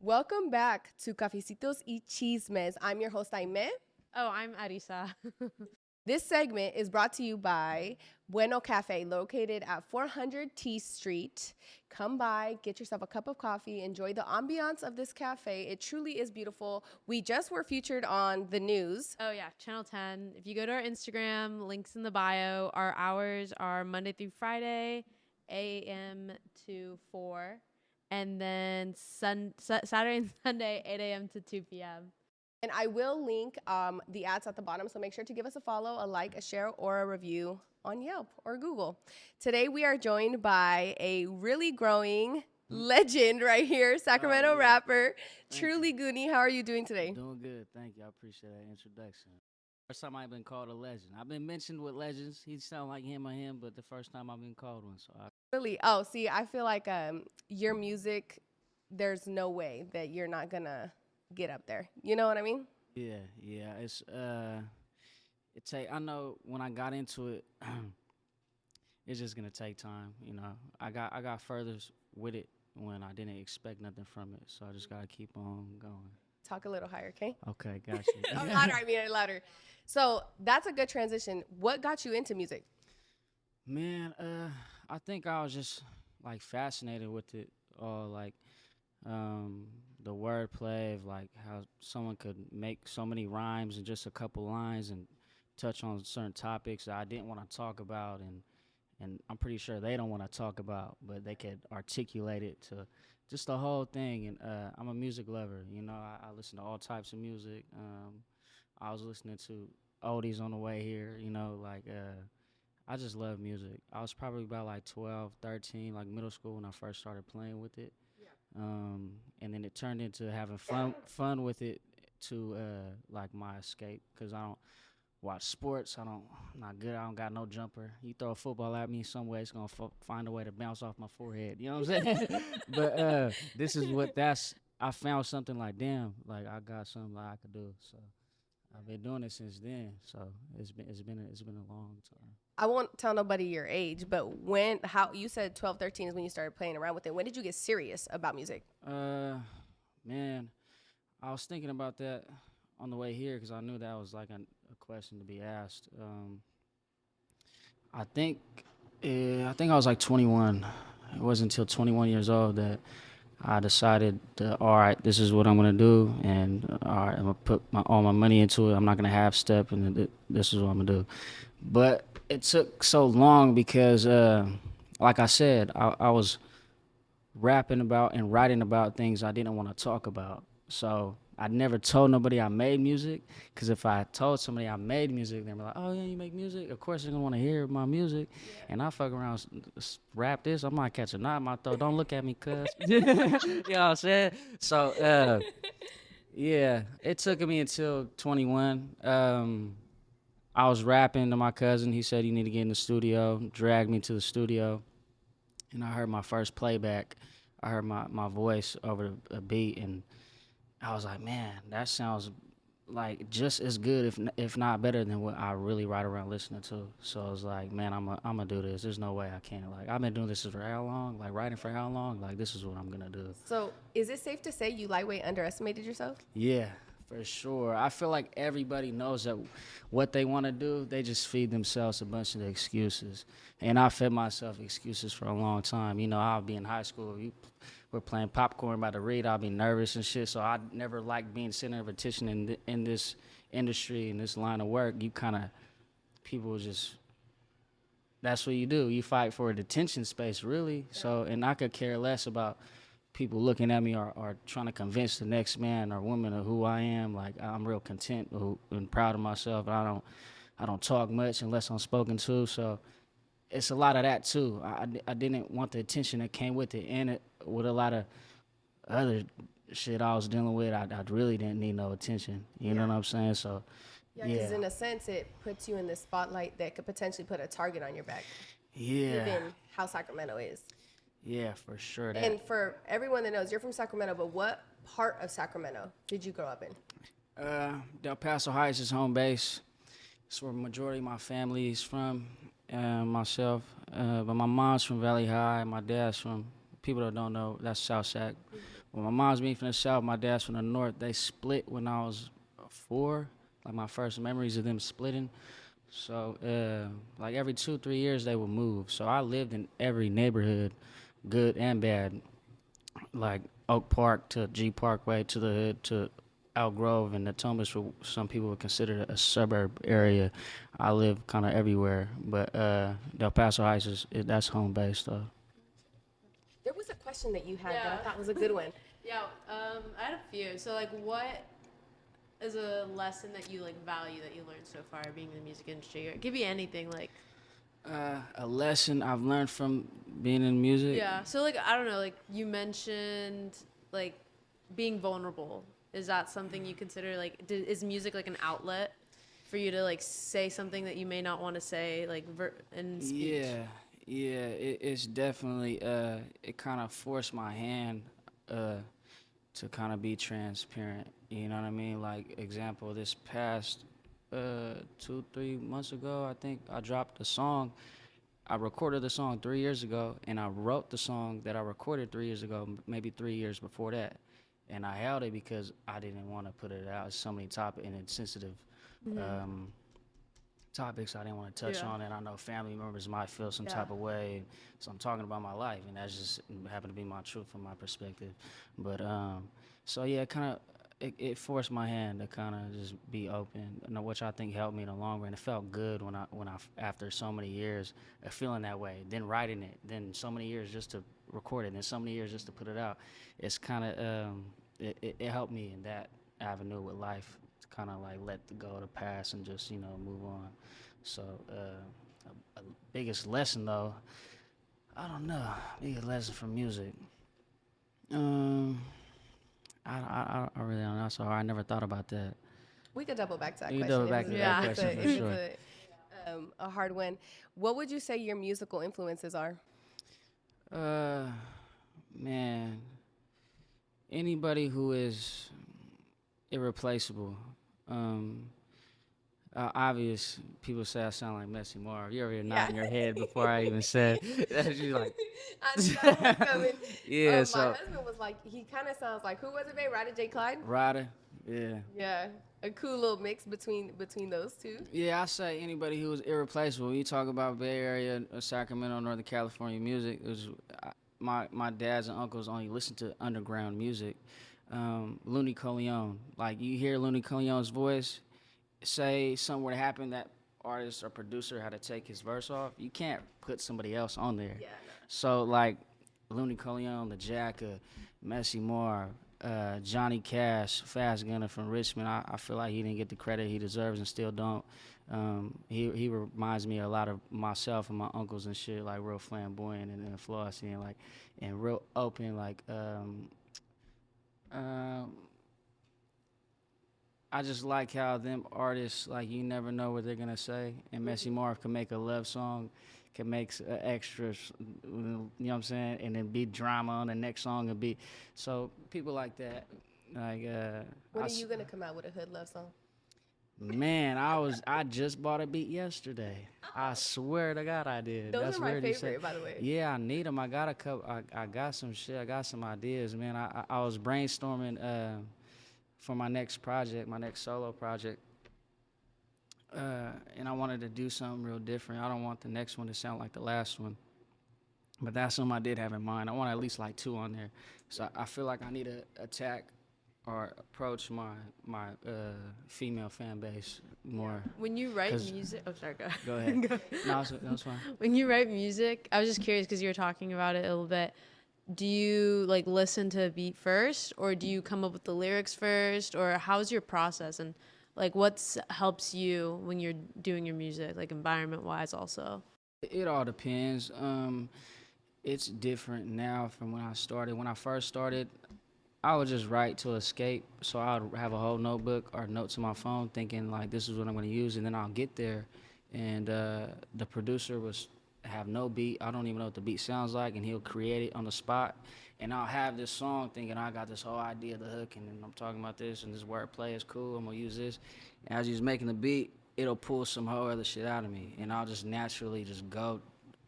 Welcome back to Cafecitos y Chismes. I'm your host, Aime. Oh, I'm Arisa. This segment is brought to you by Bueno Cafe, located at 400 T Street. Come by, get yourself a cup of coffee, enjoy the ambiance of this cafe. It truly is beautiful. We just were featured on the news. Oh, yeah, Channel 10. If you go to our Instagram, links in the bio. Our hours are Monday through Friday, 8 a.m. to 4. And then Saturday and Sunday, 8 a.m. to 2 p.m. And I will link the ads at the bottom, so make sure to give us a follow, a like, a share, or a review on Yelp or Google. Today, we are joined by a really growing legend right here, Sacramento rapper, Truly Goonie. How are you doing today? Doing good, thank you. I appreciate that introduction. First time I've been called a legend. I've been mentioned with legends. He sound like him or him, but the first time I've been called one. So Really? Oh, see, I feel like your music, there's no way that you're not gonna get up there. You know what I mean? yeah. I know when I got into it, it's just gonna take time. You know, I got further with it when I didn't expect nothing from it. So I just gotta keep on going. Talk a little higher, okay? Okay, got you. Louder, I mean louder. So that's a good transition. What got you into music? Man, I think I was just like fascinated with it all, like the wordplay of like how someone could make so many rhymes in just a couple lines and touch on certain topics that I didn't want to talk about, and I'm pretty sure they don't want to talk about, but they could articulate it to just the whole thing. And I'm a music lover, you know. I listen to all types of music. I was listening to oldies on the way here, you know, like I just love music. I was probably about like 12, 13, like middle school when I first started playing with it. And then it turned into having fun with it to like my escape, because I don't watch sports. I'm not good. I don't got no jumper. You throw a football at me some way, it's gonna find a way to bounce off my forehead. You know what I'm saying? But this is I found something like, damn, like I got something like I could do. So I've been doing it since then. So it's been a long time. I won't tell nobody your age, but how you said 12, 13 is when you started playing around with it. When did you get serious about music? Man, I was thinking about that on the way here because I knew that was like a question to be asked. I think I was like 21. It wasn't until 21 years old that I decided, all right, this is what I'm gonna do, and all right, I'm gonna put all my money into it. I'm not gonna half step, and this is what I'm gonna do. But it took so long because, like I said, I was rapping about and writing about things I didn't want to talk about. So I never told nobody I made music, because if I told somebody I made music, they'd be like, oh, yeah, you make music? Of course they're going to want to hear my music. Yeah. And I fuck around, rap this, I might catch a knot in my throat. Don't look at me, cuz. You know what I'm saying? So, yeah, it took me until 21. I was rapping to my cousin. He said, you need to get in the studio, dragged me to the studio. And I heard my first playback. I heard my voice over a beat, and I was like, man, that sounds like just as good, if not better than what I really ride around listening to. So I was like, man, I'm gonna do this. There's no way I can't. Like, I've been doing this for how long? Like, writing for how long? Like, this is what I'm gonna do. So is it safe to say you lightweight underestimated yourself? Yeah, for sure. I feel like everybody knows that what they want to do, they just feed themselves a bunch of excuses. And I fed myself excuses for a long time. You know, I'll be in high school. We're playing popcorn by the read. I'll be nervous and shit. So I never liked being center of attention in this industry, in this line of work. You kind of, people just, that's what you do. You fight for a detention space, really. So, and I could care less about people looking at me or trying to convince the next man or woman of who I am. Like, I'm real content and proud of myself. I don't talk much unless I'm spoken to. So it's a lot of that too. I didn't want the attention that came with it, and with a lot of other shit I was dealing with, I really didn't need no attention. You know what I'm saying? So yeah, because in a sense, it puts you in the spotlight that could potentially put a target on your back. Yeah. Given how Sacramento is. Yeah, for sure. And for everyone that knows, you're from Sacramento, but what part of Sacramento did you grow up in? Del Paso Heights is home base. It's where the majority of my family is from, myself. But my mom's from Valley High. My dad's from, people that don't know, that's South Sac. Well, my mom's being from the South, my dad's from the North. They split when I was 4. Like my first memories of them splitting. So, like every 2, 3 years they would move. So I lived in every neighborhood, good and bad, like Oak Park to G Parkway to the hood to Elk Grove and Natomas, for some people would consider a suburb area. I live kind of everywhere, but Del Paso Heights that's home base though. There was a question that you had that I Yeah. thought was a good one. Yeah, I had a few. So, like, what is a lesson that you, like, value that you learned so far being in the music industry? Or it could be anything, like, A lesson I've learned from being in music. yeah. So, like, I don't know, like, you mentioned, like, being vulnerable. Is that something you consider, like, is music, like, an outlet for you to, like, say something that you may not want to say, like, in speech? Yeah, it's definitely it kind of forced my hand to kind of be transparent. You know what I mean? Like example, this past 2, 3 months ago, I think I dropped a song. I recorded the song 3 years ago, and I wrote the song that I recorded 3 years ago, maybe 3 years before that, and I held it because I didn't want to put it out. It's so many topic and it's sensitive. Um, Topics I didn't want to touch Yeah. on, and I know family members might feel some Yeah. type of way. So I'm talking about my life, and that's just happened to be my truth from my perspective. But so yeah, it forced my hand to kind of just be open, which I think helped me in the long run. It felt good when I after so many years of feeling that way, then writing it, then so many years just to record it, then so many years just to put it out. It's kind of it helped me in that avenue with life to kind of like let go of the past and just move on. So a biggest lesson though, I don't know, biggest lesson from music. Um, I really don't know. So I never thought about that. We could double back to that You can question. double back It to was that question for sure. a hard one. What would you say your musical influences are? Uh, Man, anybody who is irreplaceable. Um, Obvious. People say I sound like Messy Marv. You already nodding your head before I even said. That's you like. I knew that was coming. Yeah. My So husband was like, he kind of sounds like, who was it, babe? Ryder J. Clyde? Ryder. Yeah. Yeah, a cool little mix between those two. Yeah, I say anybody who is irreplaceable. When you talk about Bay Area, Sacramento, Northern California music, it was my dads and uncles only listened to underground music. Looney Coleon, like you hear Looney Coleon's voice, say something were to happen, that artist or producer had to take his verse off. You can't put somebody else on there. Yeah, So like Looney Coleon, the Jacka, Messy Moore, Johnny Cash, Fast Gunner from Richmond. I feel like he didn't get the credit he deserves and still don't. He reminds me a lot of myself and my uncles and shit, like real flamboyant and flossy and like and real open. Like I just like how them artists, like you never know what they're gonna say, and Messy Marv can make a love song, can make extra, you know what I'm saying, and then be drama on the next song and be, so people like that, like When are you gonna come out with a hood love song? man, I just bought a beat yesterday. I swear to God I did. Those That's are my weird you say. favorite, by the way. Yeah, I need them. I got a couple. I got some shit. I got some ideas, man. I was brainstorming for my next project, my next solo project, and I wanted to do something real different. I don't want the next one to sound like the last one, but that's something I did have in mind. I want at least like 2 on there, so I feel like I need to attack or approach my female fan base more. When you write 'Cause- music, oh sorry, go. Go ahead. No, it's fine. When you write music, I was just curious because you were talking about it a little bit. Do you like listen to a beat first, or do you come up with the lyrics first, or how's your process, and like what helps you when you're doing your music, like environment wise, also? It all depends. It's different now from when I started. When I first started, I would just write to escape. So I would have a whole notebook or notes on my phone thinking like this is what I'm going to use, and then I'll get there and the producer was have no beat. I don't even know what the beat sounds like, and he'll create it on the spot. And I'll have this song thinking I got this whole idea, the hook, and then I'm talking about this, and this wordplay is cool. I'm gonna use this. And as he's making the beat, it'll pull some whole other shit out of me, and I'll just naturally just go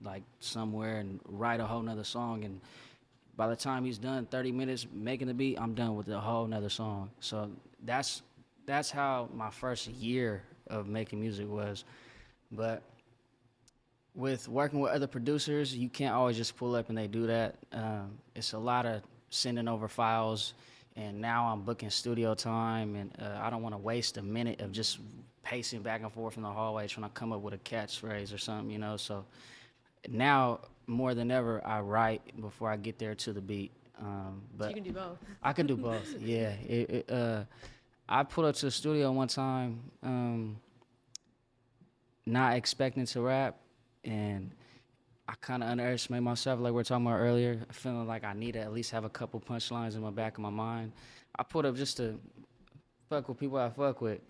like somewhere and write a whole nother song. And by the time he's done 30 minutes making the beat, I'm done with a whole nother song. So that's how my first year of making music was. But with working with other producers, you can't always just pull up and they do that. It's a lot of sending over files, and now I'm booking studio time, and I don't want to waste a minute of just pacing back and forth in the hallway trying to come up with a catchphrase or something, you know. So now more than ever, I write before I get there to the beat. But So you can do both. I can do both. Yeah. I pulled up to the studio one time, not expecting to rap, and I kind of underestimated myself, like we were talking about earlier, feeling like I need to at least have a couple punchlines in my back of my mind. I pulled up just to fuck with people I fuck with,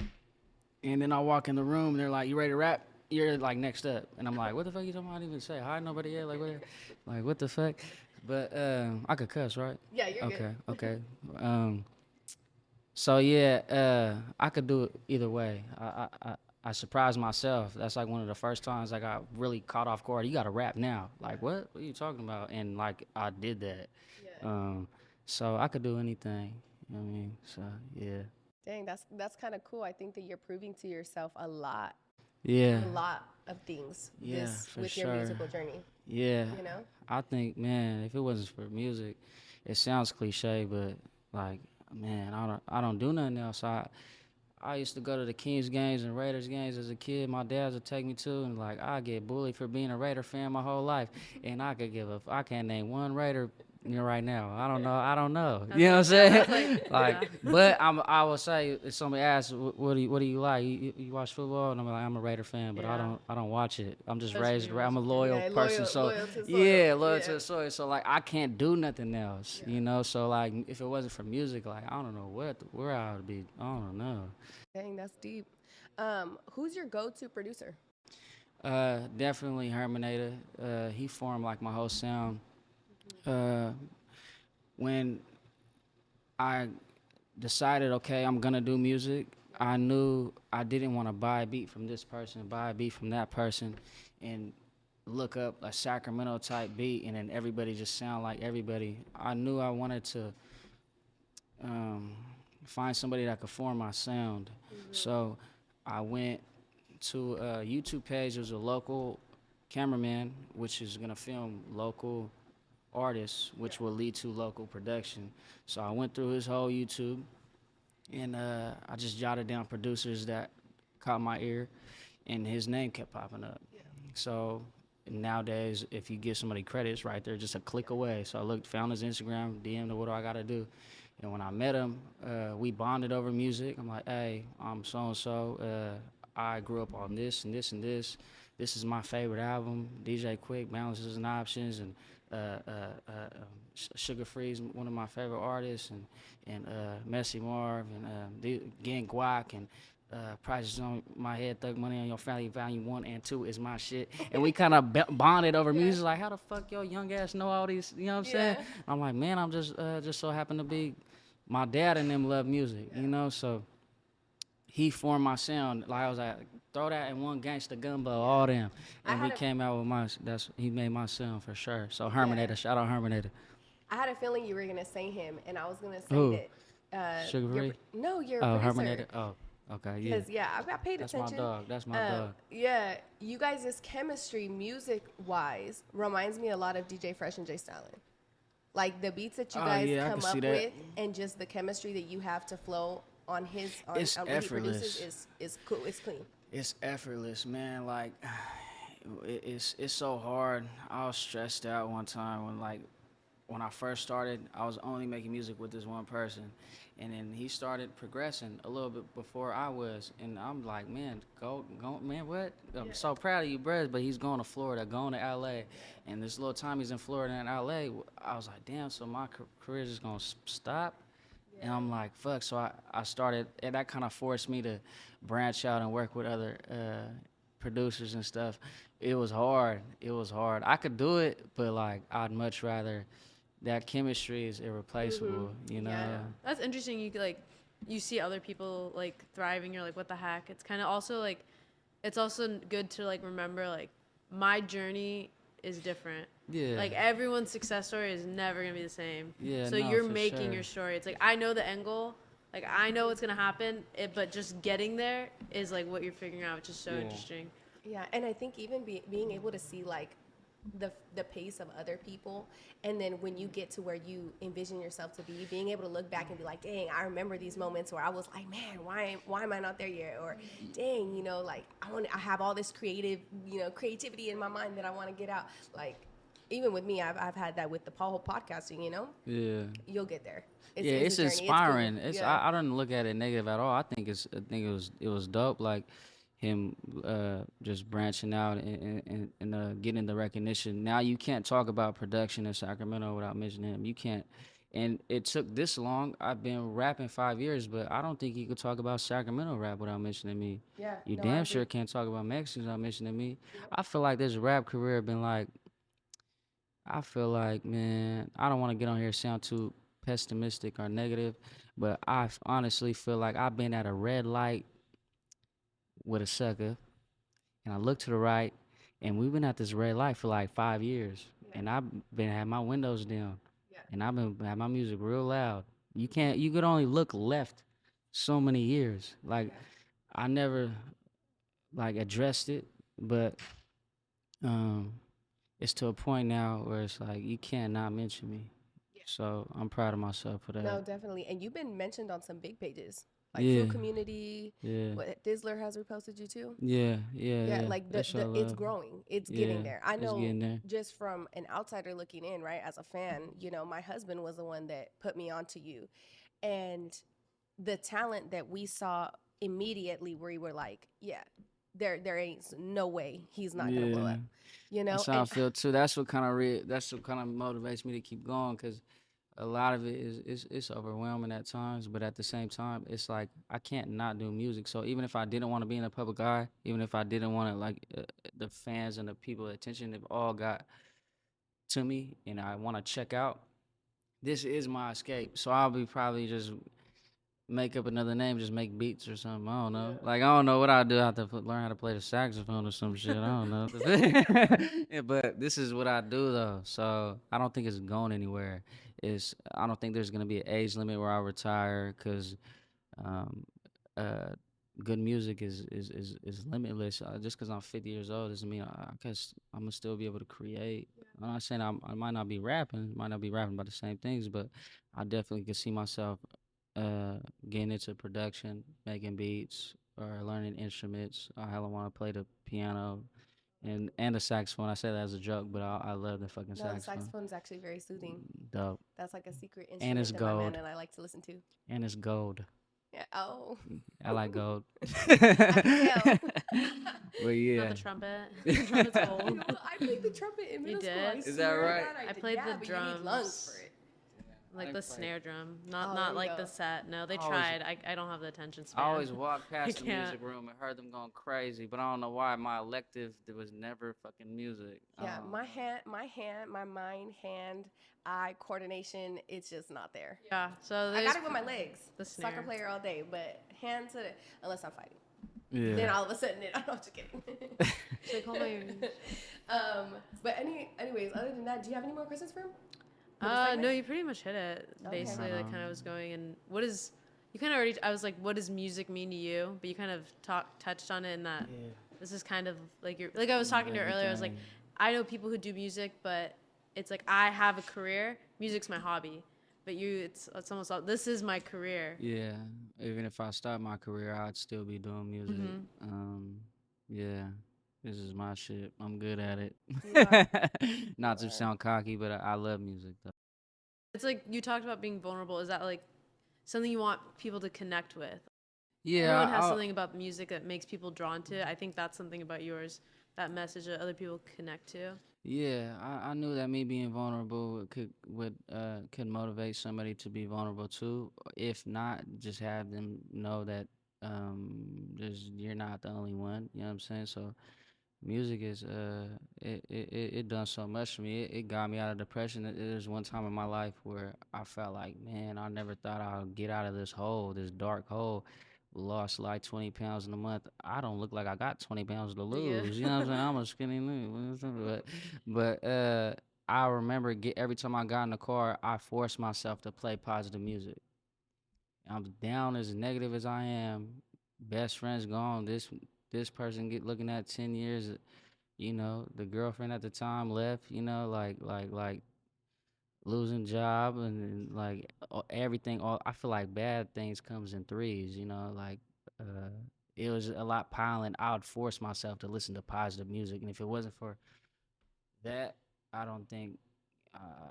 and then I walk in the room, and they're like, "You ready to rap?" You're like next up, and I'm like, "What the fuck you talking about? I didn't even say hi, nobody yet." What the fuck? But I could cuss, right? Yeah, you're good. Okay. So yeah, I could do it either way. I surprised myself. That's like one of the first times I got really caught off guard. You got to rap now. Like what? What are you talking about? And like I did that. Yeah. So I could do anything. You know what I mean? So yeah. Dang, that's kind of cool. I think that you're proving to yourself a lot Yeah. of things Yeah, this for with sure. your musical journey. Yeah. You know? I think, man, if it wasn't for music, it sounds cliche, but like, man, I don't do nothing else. I used to go to the Kings games and Raiders games as a kid. My dad would take me to, and like I get bullied for being a Raider fan my whole life, and I can't name one Raider right now. I don't know. You know what I'm saying? But I will say if somebody asks, what do you like? You watch football? And I'm like, I'm a Raider fan, but I don't watch it. I'm just raised. I'm a loyal person, so loyal to the soil. yeah, loyal to the soil. So like I can't do nothing else, you know. So like if it wasn't for music, like I don't know where I would be. I don't know. Dang, that's deep. Who's your go-to producer? Definitely Herminator. He formed like my whole sound. When I decided, okay, I'm gonna do music, I knew I didn't want to buy a beat from this person, buy a beat from that person, and look up a Sacramento type beat, and then everybody just sound like everybody. I knew I wanted to find somebody that could form my sound. So I went to a YouTube page. It was a local cameraman, which is gonna film local artists, which will lead to local production. So I went through his whole YouTube, and I just jotted down producers that caught my ear, and his name kept popping up. So nowadays, if you give somebody credit, it's right there, just a click away. So I found his Instagram, DM'd him, what do I gotta do? And when I met him, we bonded over music. I'm like, hey, I'm so-and-so. I grew up on this and this and this. This is my favorite album. DJ Quick, Balances and Options, and Sugar Free's one of my favorite artists, and Messy Marv, and Gang Guac, and Prices on My Head, Thug Money on Your Family, Volume 1 and 2 is my shit. And we kind of bonded over music, like, how the fuck your young ass know all these, you know what I'm saying? I'm like, man, I'm just so happen to be, my dad and them love music, you know, so he formed my sound. Like I was like, throw that in one gangsta gumbo, all them. And we came out with he made my sound for sure. So Herminator, shout out Herminator. I had a feeling you were gonna say him, and I was gonna say Who? that. Sugar Free? No, you're Oh, a producer. Herminator. Oh, okay, yeah. Because I paid That's attention. my dog. That's my dog. Yeah, you guys' chemistry, music-wise, reminds me a lot of DJ Fresh and Jay Stalin. Like the beats that you guys come up with, and just the chemistry that you have to flow on It's what effortless. he produces is cool. It's clean. It's effortless, man. Like, it's so hard. I was stressed out one time when I first started. I was only making music with this one person, and then he started progressing a little bit before I was, and I'm like, man, go, man, what? I'm so proud of you, bro. But he's going to Florida, going to LA, and this little time he's in Florida and LA, I was like, damn. So my career is just gonna stop. And I'm like, fuck. So I started, and that kind of forced me to branch out and work with other producers and stuff. It was hard. I could do it, but like I'd much rather. That chemistry is irreplaceable, you know. Yeah. That's interesting. You see other people like thriving. You're like, what the heck? It's kind of also like, it's also good to like remember like my journey is different. Yeah. Like everyone's success story is never gonna be the same. Yeah, So no, you're for making sure. your story. It's like I know the end goal. Like I know what's gonna happen, but just getting there is like what you're figuring out, which is so interesting. Yeah, and I think even being able to see like the pace of other people, and then when you get to where you envision yourself to be, being able to look back and be like, dang, I remember these moments where I was like, man, why am I not there yet? Or dang, you know, like I have all this creativity in my mind that I want to get out. Like even with me, I've had that with the whole podcasting. You know, Yeah. you'll get there. It's a journey. inspiring. It's cool. It's Yeah. I don't look at it negative at all. I think it was dope. Like him just branching out and getting the recognition. Now you can't talk about production in Sacramento without mentioning him. You can't. And it took this long. I've been rapping 5 years, but I don't think you could talk about Sacramento rap without mentioning me. Yeah. You No, I damn agree. sure can't talk about Mexicans without mentioning me. I feel like this rap career been like. I feel like, man, I don't want to get on here and sound too pessimistic or negative, but honestly feel like I've been at a red light with a sucker, and I look to the right, and we've been at this red light for like 5 years, and I've been had my windows down, and I've been had my music real loud. You could only look left so many years. Like I never like addressed it, but um, it's to a point now where it's like you can't not mention me. So I'm proud of myself for that. No, definitely. And you've been mentioned on some big pages, like Yeah. Food Community. Yeah. What Dizzler has reposted you too. Yeah, Yeah, like They show it's love. growing. It's Yeah, getting there. I it's know getting there. just from an outsider looking in, right? As a fan, you know, my husband was the one that put me onto you. And the talent that we saw immediately we were like, yeah, there ain't no way he's not gonna blow Yeah, up. You know? that's how I feel too. That's what kind of motivates me to keep going because a lot of it is it's overwhelming at times, but at the same time, it's like I can't not do music. So even if I didn't want to be in the public eye, even if I didn't want to like the fans and the people attention, they've all got to me, and I want to check out. This is my escape. So I'll be probably just make up another name, just make beats or something. I don't know. Like I don't know what I do. I have to learn how to play the saxophone or some shit. I don't know. Yeah, but this is what I do though, so I don't think it's going anywhere. I don't think there's gonna be an age limit where I retire because um, uh, good music is limitless. Just because I'm 50 years old doesn't mean I guess I'm gonna still be able to create. I'm not saying I might not be might not be rapping about the same things, but I definitely can see myself uh, getting into production, making beats, or learning instruments. I hella want to play the piano and the saxophone. I say that as a joke, but I love the fucking No, the saxophone. saxophone is actually very soothing. Dope. That's like a secret And it's instrument that my man gold. and I like to listen to. And it's gold. Yeah. Oh. I like gold. I can tell. But yeah. Not the trumpet. The trumpet's You old. know, I played the trumpet in middle school. I did? Is that swear to right? God I did. played Yeah, the but you need lungs drums. for it. Like the snare drum, Oh, not there you like go. the set. No, they I always- tried. I don't have the attention span. I always walked past the can't. music room and heard them going crazy, but I don't know why. My elective there was never fucking music. Yeah, my mind, hand, eye coordination, it's just not there. Yeah, so I got it with my legs. the Soccer snare. player all day, but hands to unless I'm fighting. Yeah. Then all of a sudden, I'm not just kidding. Should I call my? But anyways, other than that, do you have any more questions for him? No, you pretty much hit it. Okay. Basically, like kind of was going and what is you kind of already. I was like, what does music mean to you? But you kind of touched on it in that. Yeah. This is kind of like you're like I was talking to her earlier. I was like, I know people who do music, but it's like I have a career. Music's my hobby, but it's almost like this is my career. Yeah. Even if I start my career, I'd still be doing music. Yeah. This is my shit. I'm good at it. Not to sound cocky, but I love music though. It's like you talked about being vulnerable. Is that like something you want people to connect with? Yeah. Everyone has something about music that makes people drawn to it. I think that's something about yours, that message that other people connect to. Yeah, I knew that me being vulnerable could motivate somebody to be vulnerable too. If not, just have them know that you're not the only one. You know what I'm saying? So music is it done so much for me. It got me out of depression. There's one time in my life where I felt like, man, I never thought I'd get out of this hole, this dark hole. lost like 20 pounds in a month. I don't look like I got 20 pounds to Yeah. lose. You know what I'm saying? I'm a skinny nigga. But I remember every time I got in the car, I forced myself to play positive music. I'm down as negative as I am. Best friend's gone. This person get looking at 10 years. You know, the girlfriend at the time left. You know, like losing job and like everything. All I feel like bad things comes in threes. You know, like uh, it was a lot piling. I would force myself to listen to positive music, and if it wasn't for that, I don't think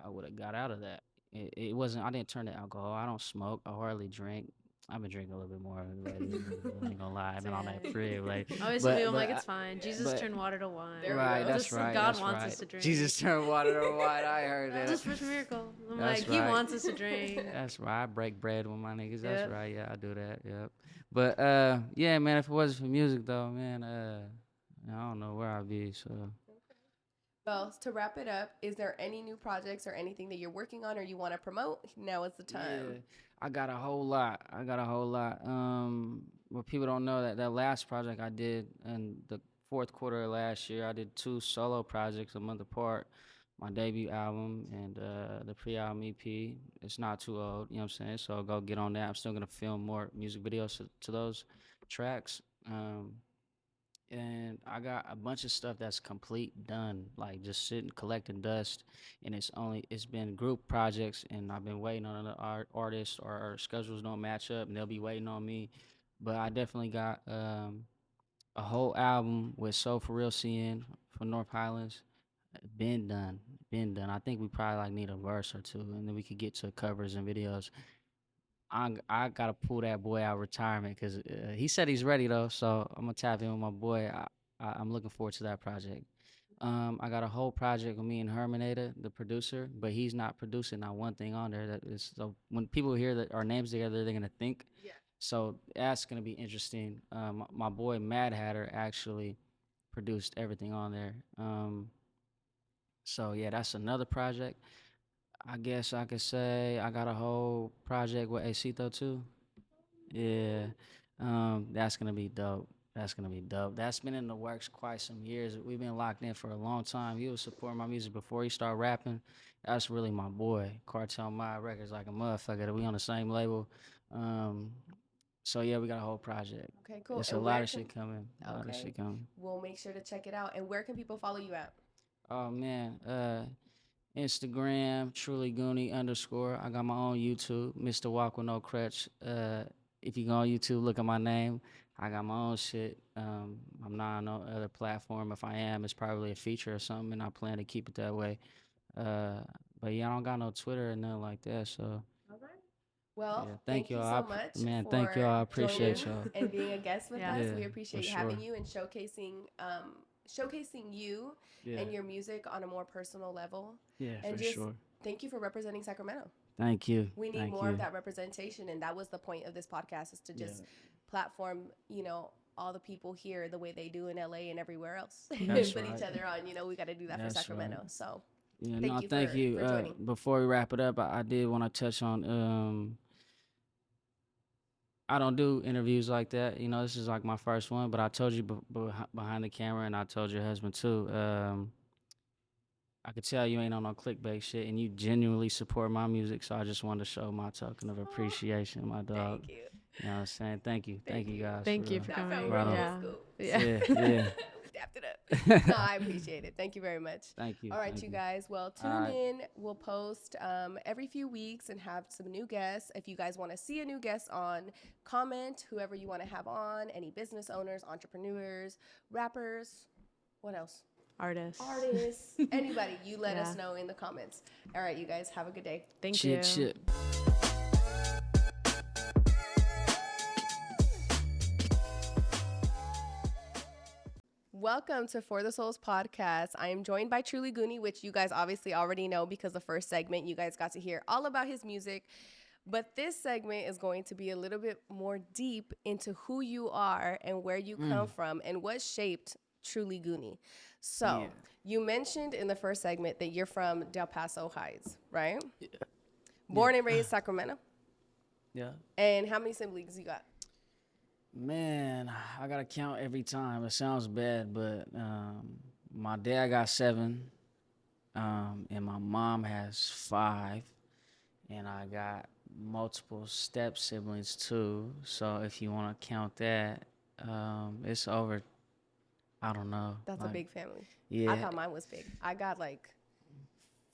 I would have got out of that. It wasn't. I didn't turn to alcohol. I don't smoke. I hardly drink. I've been drinking a little bit more lately. I ain't gonna lie. I've been on that Dang. crib, like, I always tell but people, I'm but like, I- it's fine. Jesus but turned water to wine. There we right, go. that's Just right. God That's wants right. us to drink. Jesus turned water to wine. I heard that. Just first miracle. I'm That's like, He right. wants us to drink. That's right. I break bread with my niggas. That's Yep. right. Yeah, I do that. Yep. But yeah, man. If it wasn't for music, though, man, I don't know where I'd be. So Well, to wrap it up, is there any new projects or anything that you're working on or you want to promote? Now is the time. yeah, I got a whole lot. What people don't know that last project I did in the fourth quarter of last year, I did 2 solo projects a month apart. My debut album and the pre-album EP. It's not too old, you know what I'm saying? So go get on that. I'm still gonna film more music videos to those tracks. And I got a bunch of stuff that's complete done, like just sitting collecting dust. And it's been group projects, and I've been waiting on another artist, or our schedules don't match up, and they'll be waiting on me. But I definitely got a whole album with Soul For Real CN from North Highlands. Been done. I think we probably like need a verse or two, and then we could get to covers and videos. I gotta pull that boy out of retirement because he said he's ready though. So I'm gonna tap in with my boy. I'm looking forward to that project. I got a whole project with me and Herminator, the producer, but he's not producing not one thing on there. That is, so when people hear that our names together, they're gonna think. Yeah. So that's gonna be interesting. My boy Mad Hatter actually produced everything on there. So yeah, that's another project. I guess I could say I got a whole project with Acito too. Yeah, that's gonna be dope. That's gonna be dope. That's been in the works quite some years. We've been locked in for a long time. He was supporting my music before he started rapping. That's really my boy. Cartel My Records like a motherfucker. We on the same label. Um, so yeah, we got a whole project. Okay, cool. It's And a where lot of can- shit coming. A lot of Okay. shit coming. We'll make sure to check it out. And where can people follow you at? Oh man, Instagram, Truly Goonie _. I got my own YouTube, Mr. Walk with No Crutch. If you go on YouTube, look at my name. I got my own shit. I'm not on no other platform. If I am, it's probably a feature or something, and I plan to keep it that way. But yeah, I don't got no Twitter or nothing like that. So All right. Well, yeah, thank you y'all. so much. Man, for thank y'all. I appreciate joining y'all. and being a guest with Yeah. us. Yeah, We for appreciate sure. having you and showcasing you Yeah, and your music on a more personal level. yeah, And for just sure. thank you for representing Sacramento. Thank you. We need Thank more you. of that representation, and that was the point of this podcast, is to just platform, all the people here the way they do in LA and everywhere else. And That's put each right. other on. We got to do that That's for Sacramento. right. So Yeah, Thank no, you thank for- you. for joining. Before we wrap it up, I did want to touch on. I don't do interviews like that. This is like my first one, but I told you behind the camera, and I told your husband too. I could tell you ain't on no clickbait shit, and you genuinely support my music. So I just wanted to show my token of appreciation, my dog. thank you. You know what I'm saying? Thank you, Thank you you. guys. Thank you real. for That felt coming. Right real on. old school. Yeah. Yeah. We dapped it up. No, I appreciate it. Thank you very much. Thank you. All right, thank you guys. Well, tune All right. in. We'll post every few weeks and have some new guests. If you guys want to see a new guest on, comment whoever you want to have on. Any business owners, entrepreneurs, rappers. What else? Artists. Artists. Anybody. You let us Yeah. know in the comments. All right, you guys. Have a good day. Thank you. Chip. Welcome to For the Souls podcast. I am joined by Truly Goonie, which you guys obviously already know because the first segment you guys got to hear all about his music. But this segment is going to be a little bit more deep into who you are and where you come from and what shaped Truly Goonie. So Yeah. you mentioned in the first segment that you're from Del Paso Heights, right? Yeah. Born and raised Sacramento. Yeah. And how many siblings you got? Man, I gotta count every time. It sounds bad, but my dad got seven, and my mom has five, and I got multiple step siblings too. So if you want to count that, it's over. I don't know. That's a Like, big family. I yeah, thought mine was big. I got like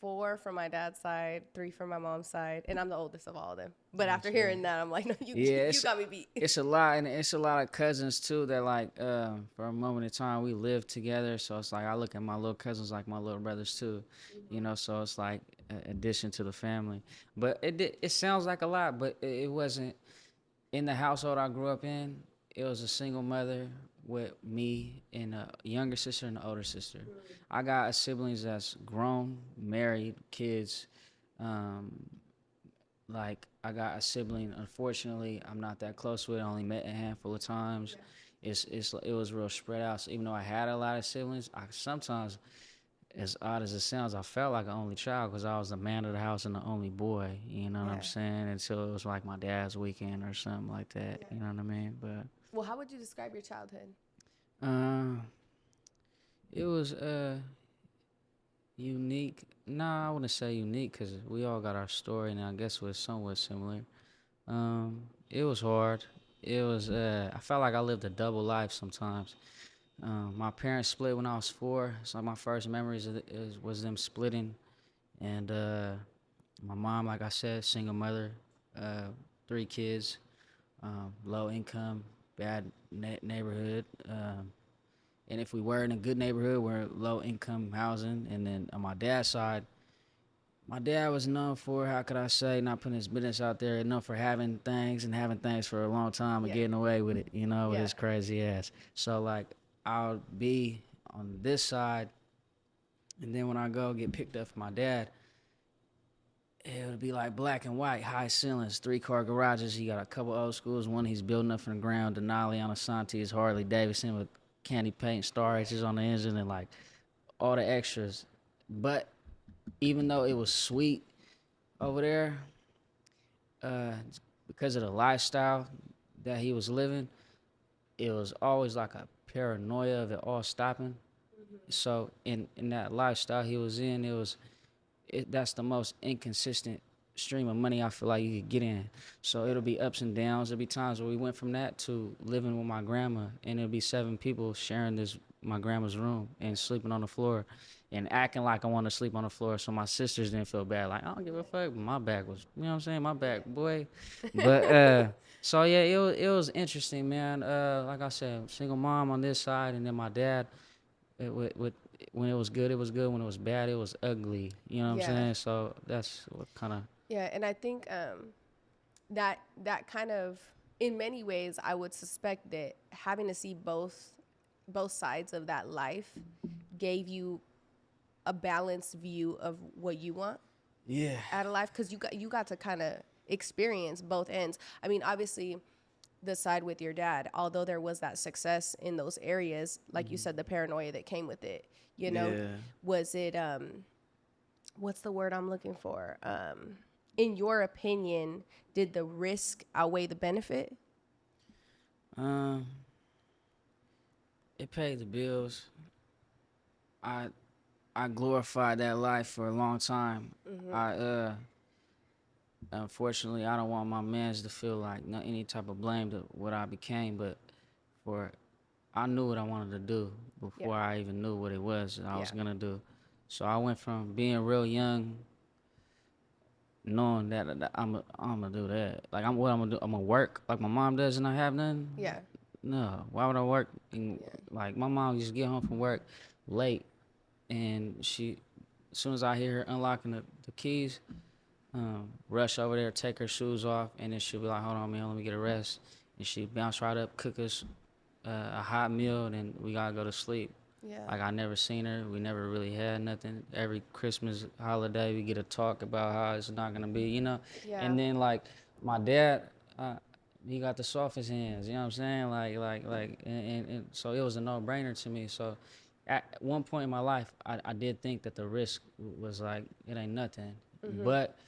four from my dad's side, three from my mom's side, and I'm the oldest of all of them. But after gotcha. hearing that, I'm like, no, you Yeah, you got me beat. it's a lot, and it's a lot of cousins too that like for a moment in time we lived together. So it's like I look at my little cousins like my little brothers too, you know. So it's like addition to the family. But it sounds like a lot, but it wasn't. In the household I grew up in, it was a single mother with me and a younger sister and an older sister. I got siblings that's grown, married, kids. Um, like I got a sibling. Unfortunately, I'm not that close with. I only met a handful of times. It was real spread out. So even though I had a lot of siblings, I sometimes, as odd as it sounds, I felt like an only child because I was the man of the house and the only boy. You know what I'm Yeah. saying? Until it was like my dad's weekend or something like that. Yeah. You know what I mean? But Well, how would you describe your childhood? uh, it was unique. Nah, I wouldn't say unique because we all got our story, and I guess we're somewhat similar. It was hard. It was. I felt like I lived a double life sometimes. My parents split when I was 4, so my first memories was them splitting, and my mom, like I said, single mother, uh, 3 kids, low income, bad neighborhood. And if we were in a good neighborhood, we're low income housing. And then on my dad's side, my dad was known for, how could I say, not putting his business out there, known for having things and having things for a long time and Yeah. getting away with it, you know, with Yeah. his crazy ass. So, like, I'll be on this side, and then when I go get picked up from my dad, it would be like black and white, high ceilings, 3-car garages. He got a couple old schools. One he's building up from the ground, Denali on Asante's Harley Davidson with candy paint, Star H's on the engine, and like all the extras. But even though it was sweet over there, uh, because of the lifestyle that he was living, it was always like a paranoia of it all stopping. So in that lifestyle he was in, that's the most inconsistent stream of money I feel like you could get in. So it'll be ups and downs. There'll be times where we went from that to living with my grandma, and it'll be 7 people sharing this my grandma's room and sleeping on the floor, and acting like I want to sleep on the floor. So my sisters didn't feel bad. Like, I don't give a fuck. But my back was, you know what I'm saying? My back, boy. But so yeah, it was interesting, man. Like I said, single mom on this side, and then my dad with when it was good, it was good. When it was bad, it was ugly. You know what I'm Yeah. saying? So that's what kind of. Yeah, and I think that kind of, in many ways, I would suspect that having to see both sides of that life gave you a balanced view of what you want Yeah. out of life, because you got to kind of experience both ends. I mean, obviously, the side with your dad, although there was that success in those areas, like you said, the paranoia that came with it. You know, Yeah. was it what's the word I'm looking for? In your opinion, did the risk outweigh the benefit? Um, it paid the bills. I I glorified that life for a long time. I unfortunately I don't want my mans to feel like any type of blame to what I became, but for I knew what I wanted to do Yeah. before I even knew what it was that I was Yeah. gonna do. So I went from being real young, knowing that I'm gonna do that. Like I'm gonna do. I'm gonna work like my mom does, and I have nothing. Yeah. No, why would I work? And Yeah. like my mom used to get home from work late, and as soon as I hear her unlocking the keys, rush over there, take her shoes off, and then she'll be like, "Hold on, man, let me get a rest." And she bounce right up, cook us a hot meal, and then we gotta go to sleep. Yeah. Like I never seen her. We never really had nothing. Every Christmas holiday, we get a talk about how it's not gonna be, you know. Yeah. And then like my dad, he got the softest hands. You know what I'm saying? And so it was a no-brainer to me. So at one point in my life, I did think that the risk was like it ain't nothing. But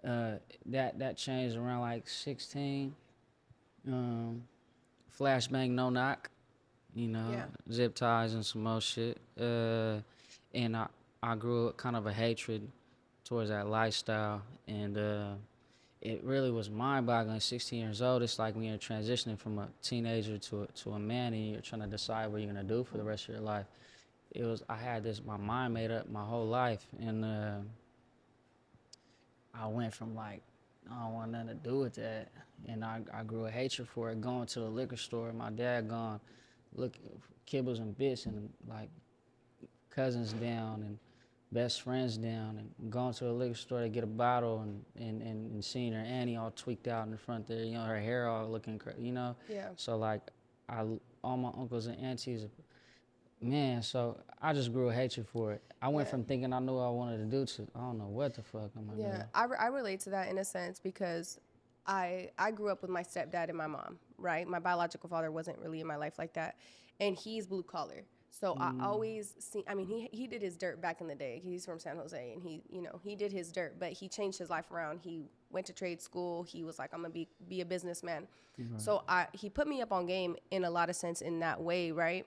that changed around like 16. Um, flashbang, no knock, Yeah. zip ties and some more shit. And I grew up kind of a hatred towards that lifestyle, and it really was mind-boggling. 16 years old, it's like when you're transitioning from a teenager to a man, and you're trying to decide what you're gonna do for the rest of your life. I had my mind made up my whole life, and I went from like, I don't want nothing to do with that, and I grew a hatred for it. Going to the liquor store, my dad gone, look, kibbles and bits, and like cousins down and best friends down, and going to the liquor store to get a bottle, and seeing her Annie all tweaked out in the front there, her hair all looking crazy. Yeah. So like, all my uncles and aunties, man, so I just grew a hatred for it. I went Yeah. from thinking I knew what I wanted to do to I don't know what the fuck I'm gonna Yeah, do. I relate to that in a sense because I grew up with my stepdad and my mom, right? My biological father wasn't really in my life like that, and he's blue collar. So I always see. I mean, he did his dirt back in the day. He's from San Jose, and he did his dirt, but he changed his life around. He went to trade school. He was like, I'm gonna be a businessman. So he put me up on game in a lot of sense in that way, right?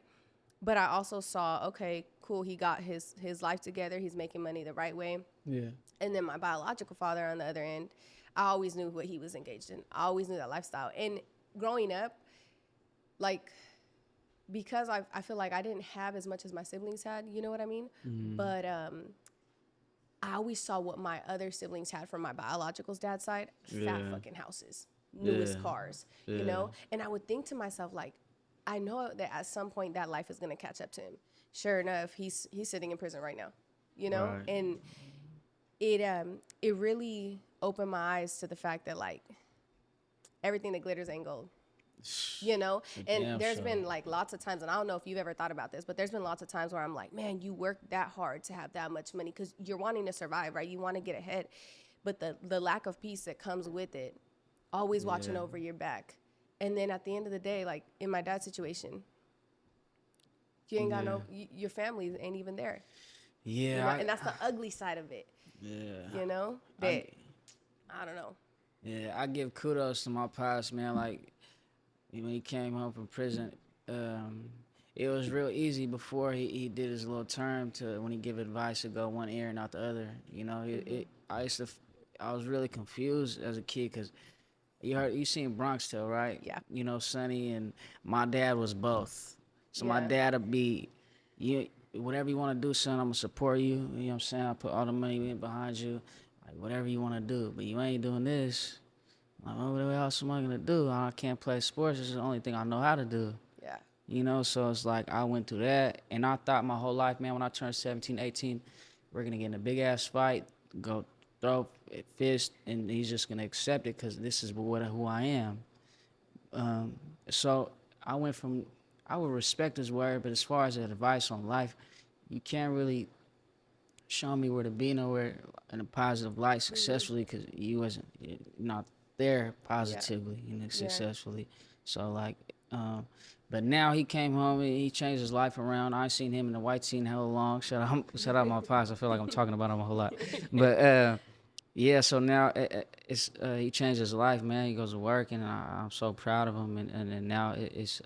But I also saw, okay, cool. He got his life together. He's making money the right way. Yeah. And then my biological father on the other end, I always knew what he was engaged in. I always knew that lifestyle. And growing up, like, because I feel like I didn't have as much as my siblings had, you know what I mean? But I always saw what my other siblings had from my biological's dad's side, fat Yeah. fucking houses, newest Yeah. cars, Yeah. you know? And I would think to myself, like, I know that at some point that life is going to catch up to him. Sure enough, he's sitting in prison right now, you know? Right. And it really opened my eyes to the fact that, like, everything that glitters ain't gold, you know? And Damn there's sure. been like lots of times, and I don't know if you've ever thought about this, but there's been lots of times where I'm like, man, you work that hard to have that much money because you're wanting to survive, right? You want to get ahead, but the lack of peace that comes with it, always watching Yeah. over your back. And then at the end of the day, like in my dad's situation, you ain't got your family ain't even there. Yeah. You know? And that's the ugly side of it, Yeah. you know? But I don't know. Yeah, I give kudos to my pops, man. Like, when he came home from prison, it was real easy before he did his little term to when he give advice to go one ear and out the other. I was really confused as a kid because you seen Bronx Tale, right? Yeah. Sonny and my dad was both. So my Yeah. dad would be, whatever you want to do, son, I'm gonna support you. You know what I'm saying? I put all the money in behind you, like whatever you want to do. But you ain't doing this. Like, what else am I gonna do? I can't play sports. This is the only thing I know how to do. Yeah. So it's like I went through that, and I thought my whole life, man, when I turned 17, 18, we're gonna get in a big ass fight, go throw a fist, and he's just gonna accept it because this is who I am. So I went from, I would respect his word, but as far as advice on life, you can't really show me where to be nowhere in a positive light successfully because you're not there positively, successfully. So like, but now he came home and he changed his life around. I seen him in the white scene hella long. Shout out my pops. I feel like I'm talking about him a whole lot, but yeah. So now it's he changed his life, man. He goes to work, and I'm so proud of him. And now it's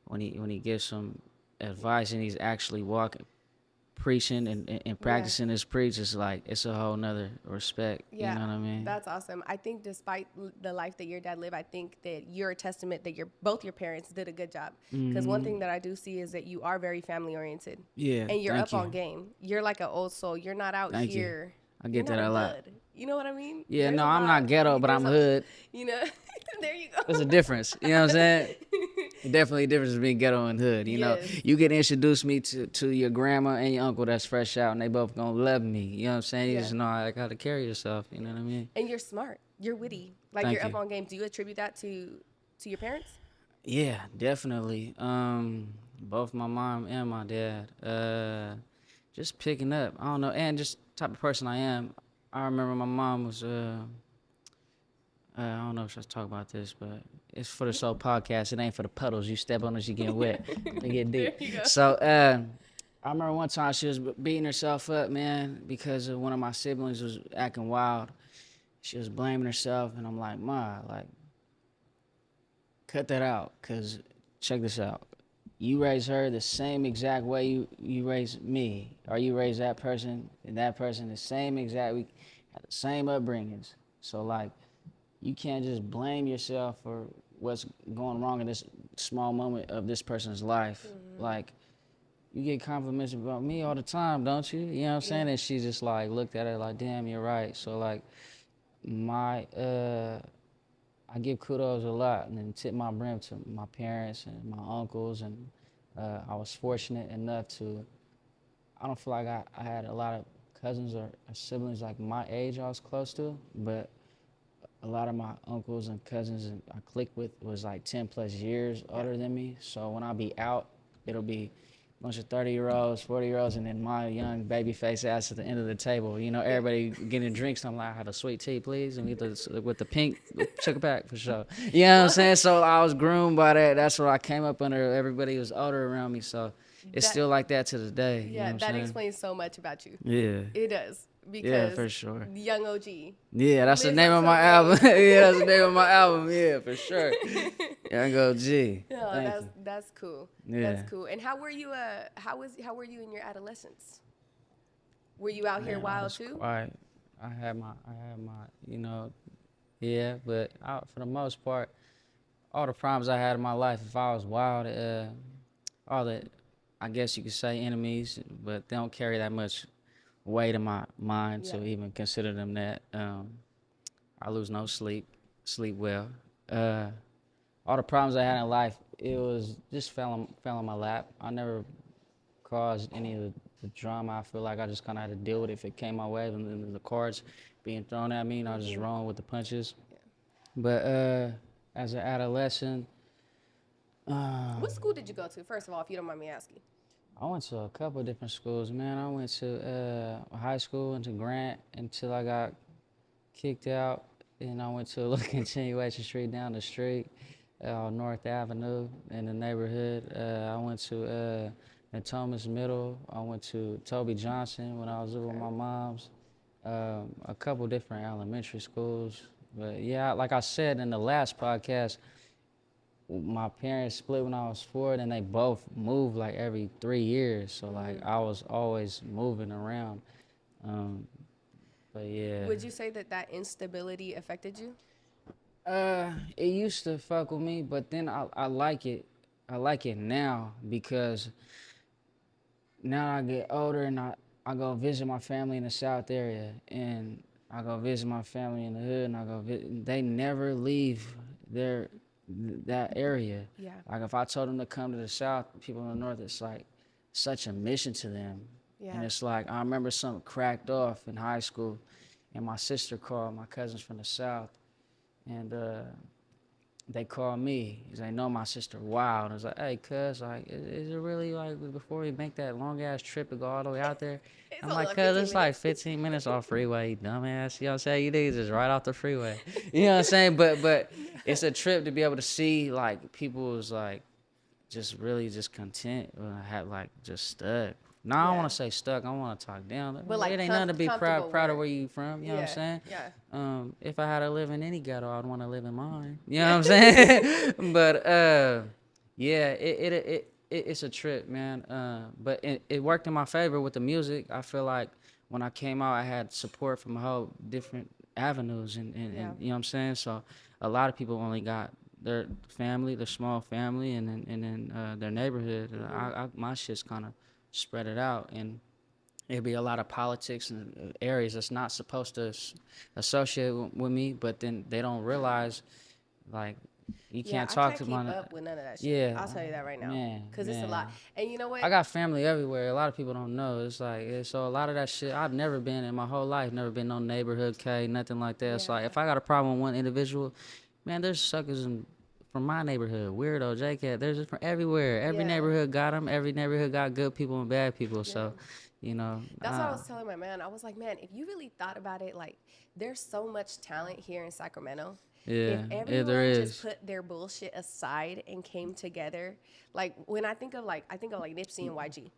when he gives some advice and he's actually preaching and practicing his preach, it's like it's a whole nother respect. Yeah, You know what I mean? that's awesome. I think despite the life that your dad lived, I think that you're a testament that both your parents did a good job. Because one thing that I do see is that you are very family oriented. Yeah, And you're thank up you. on game. You're like an old soul. You're not out Thank you. here. I get you're that not a lot. hood. You know what I mean? Yeah, There's no, a I'm lot. not ghetto, but I'm hood. You know, there you go. There's a difference. You know what I'm saying? Definitely a difference between ghetto and hood. You know, Yes. you can introduce me to your grandma and your uncle that's fresh out, and they both gonna love me. You know what I'm saying? You Yeah. just know how to carry yourself. You know what I mean? And you're smart. You're witty. Like Thank you're up you. on game. Do you attribute that to your parents? Yeah, definitely. Both my mom and my dad. Just picking up. I don't know, and just type of person I am. I remember my mom was. I don't know if I should talk about this, but it's for the soul podcast. It ain't for the puddles. You step on it, you get wet. They get deep. There you go. So I remember one time she was beating herself up, man, because one of my siblings was acting wild. She was blaming herself, and I'm like, Ma, like, cut that out, cause check this out. You raise her the same exact way you raise me, or you raise that person and that person the same exact. We had the same upbringings. So like, you can't just blame yourself for what's going wrong in this small moment of this person's life. Like, you get compliments about me all the time, don't you? You know what I'm saying? And she just like looked at it like, damn, you're right. So like, I give kudos a lot and then tip my brim to my parents and my uncles, and I was fortunate enough to. I don't feel like I had a lot of cousins or siblings like my age I was close to, but a lot of my uncles and cousins and I clicked with was like 10 plus years older than me. So when I be out, it'll be a bunch of 30-year-olds, 40-year-olds, and then my young baby face ass at the end of the table. You know, everybody getting drinks. I'm like, I have a sweet tea, please, and with the pink sugar pack for sure. You know what I'm saying? So I was groomed by that. That's what I came up under. Everybody was older around me, so it's still like that to this day. You know what I'm that saying? explains so much about you. Yeah. It does. Because Yeah, for sure. Young OG. Yeah, that's the lives name up of to my the album. name. Yeah, that's the name of my album. Yeah, for sure. Young OG. No, that's cool. Yeah. That's cool. And how were you? How were you in your adolescence? Were you out here Man, I wild was too? quiet. I had my, you know, yeah, but for the most part, all the problems I had in my life, if I was wild, all the, I guess you could say enemies, but they don't carry that much weight in my mind to even consider them that. I lose no sleep well. All the problems I had in life, it was just fell on my lap. I never caused any of the drama. I feel like I just kind of had to deal with it if it came my way. And then the cards being thrown at me, and I was just rolling with the punches. But as an adolescent, What school did you go to? First of all, if you don't mind me asking. I went to a couple of different schools, man. I went to high school, went to Grant until I got kicked out. And I went to a little continuation street down the street, North Avenue in the neighborhood. I went to Thomas Middle. I went to Toby Johnson when I was living with my moms. A couple different elementary schools. But yeah, like I said in the last podcast, my parents split when I was 4, and they both moved like every 3 years. So like I was always moving around. But yeah. Would you say that instability affected you? It used to fuck with me, but then I like it. I like it now because now I get older and I go visit my family in the South area, and I go visit my family in the hood, and I go they never leave that area. Yeah. Like if I told them to come to the South, people in the North, it's like such a mission to them. Yeah. And it's like, I remember something cracked off in high school, and my sister called my cousins from the South, and they called me because they know my sister wild. I was like, hey, cuz, like, is it really like before we make that long ass trip to go all the way out there? I'm like, cuz, it's like 15 minutes off freeway, you dumbass. You know what I'm saying? You niggas just right off the freeway. You know what I'm saying? But it's a trip to be able to see like people's like just really just content or have like just stuck. No, I don't want to say stuck. I want to talk down. But like it ain't nothing to be proud of where you from. You know what I'm saying? Yeah. If I had to live in any ghetto, I'd want to live in mine. You know what I'm saying? But yeah, it's a trip, man. But it worked in my favor with the music. I feel like when I came out, I had support from a whole different avenues, and you know what I'm saying. So a lot of people only got their family, their small family, and then their neighborhood. My shit's kind of spread it out, and it'd be a lot of politics and areas that's not supposed to associate with me, but then they don't realize, like, you can't talk to my... I can't keep up with none of that shit. Yeah. I'll tell you that right now. Because it's a lot. And you know what? I got family everywhere. A lot of people don't know. It's like, so a lot of that shit, I've never been in my whole life, never been no neighborhood K, nothing like that. It's like, if I got a problem with one individual, man, there's suckers from my neighborhood, weirdo, JCat. There's just from everywhere. Every neighborhood got them. Every neighborhood got good people and bad people. So, you know. That's what I was telling my man. I was like, man, if you really thought about it, like, there's so much talent here in Sacramento. Yeah, if everyone there is. just put their bullshit aside and came together, like when I think of like Nipsey and YG,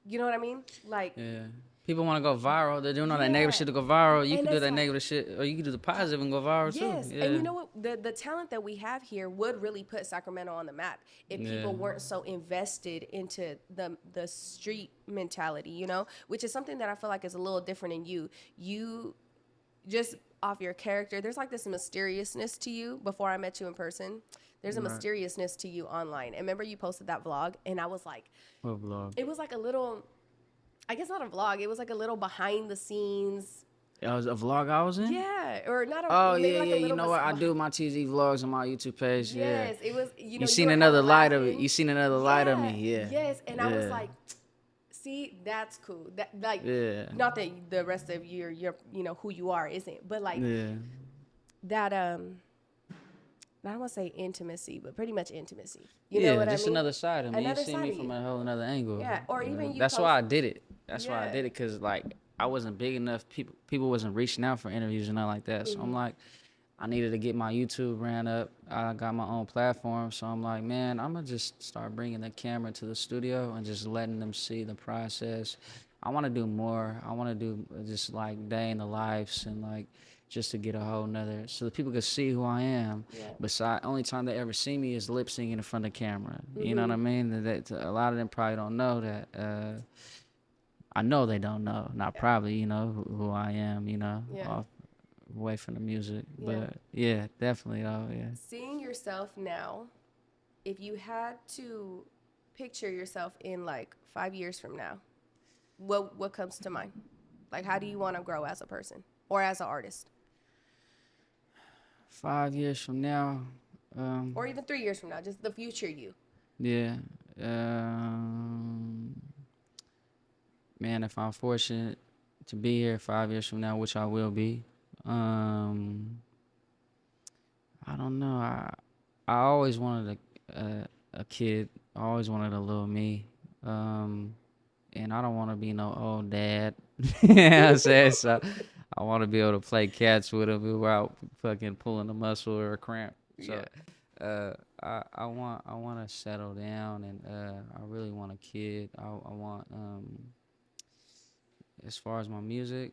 You know what I mean? Like, Yeah. People want to go viral. They're doing all that yeah. negative shit to go viral. You And can do it's that like, negative shit, or you can do the positive and go viral too. yes, Yeah. and you know what? The talent that we have here would really put Sacramento on the map if Yeah. people weren't so invested into the street mentality, you know, which is something that I feel like is a little different in you. You just off your character, there's like this mysteriousness to you. Before I met you in person, there's a Right. mysteriousness to you online. And remember, you posted that vlog, and I was like, What vlog? it was like a little, I guess not a vlog. It was like a little behind the scenes. It was a vlog I was in? Yeah, or not a. Oh, maybe yeah, like yeah. a You little know what? I do my TZ vlogs on my YouTube page. Yes, Yeah. it was. You know, You you seen were another hella light of it. laughing. You seen another light of me. Yeah. Yes, and I was Yeah. like, see, that's cool. That like, Yeah. not that the rest of your you know who you are isn't, but like Yeah. that I don't want to say intimacy, but pretty much intimacy. You Yeah, know what I just mean? another side of me. Another You see side me of from you. a whole another angle. Yeah, or even you That's why I post- did it. That's why I Yeah. did it, because like I wasn't big enough. People wasn't reaching out for interviews and nothing like that. So Mm-hmm. I'm like, I needed to get my YouTube ran up. I got my own platform. So I'm like, man, I'm gonna just start bringing the camera to the studio and just letting them see the process. I want to do more. I want to do just like day in the lives and like just to get a whole nother, so that people can see who I am. Yeah. Besides, only time they ever see me is lip syncing in front of the camera. You know what I mean? That a lot of them probably don't know that. I know they don't know. Not probably, you know, who I am, you know, Yeah. away from the music. Yeah. But yeah, definitely, yeah. Seeing yourself now, if you had to picture yourself in like 5 years from now, what comes to mind? Like, how do you want to grow as a person or as an artist, 5 years from now, or even 3 years from now, just the future you? yeah. Man, if I'm fortunate to be here 5 years from now, which I will be, I don't know. I always wanted a kid. I always wanted a little me. And I don't want to be no old dad. You know what I'm saying? So I want to be able to play catch with him without fucking pulling a muscle or a cramp. So I want to settle down, and I really want a kid. I want as far as my music,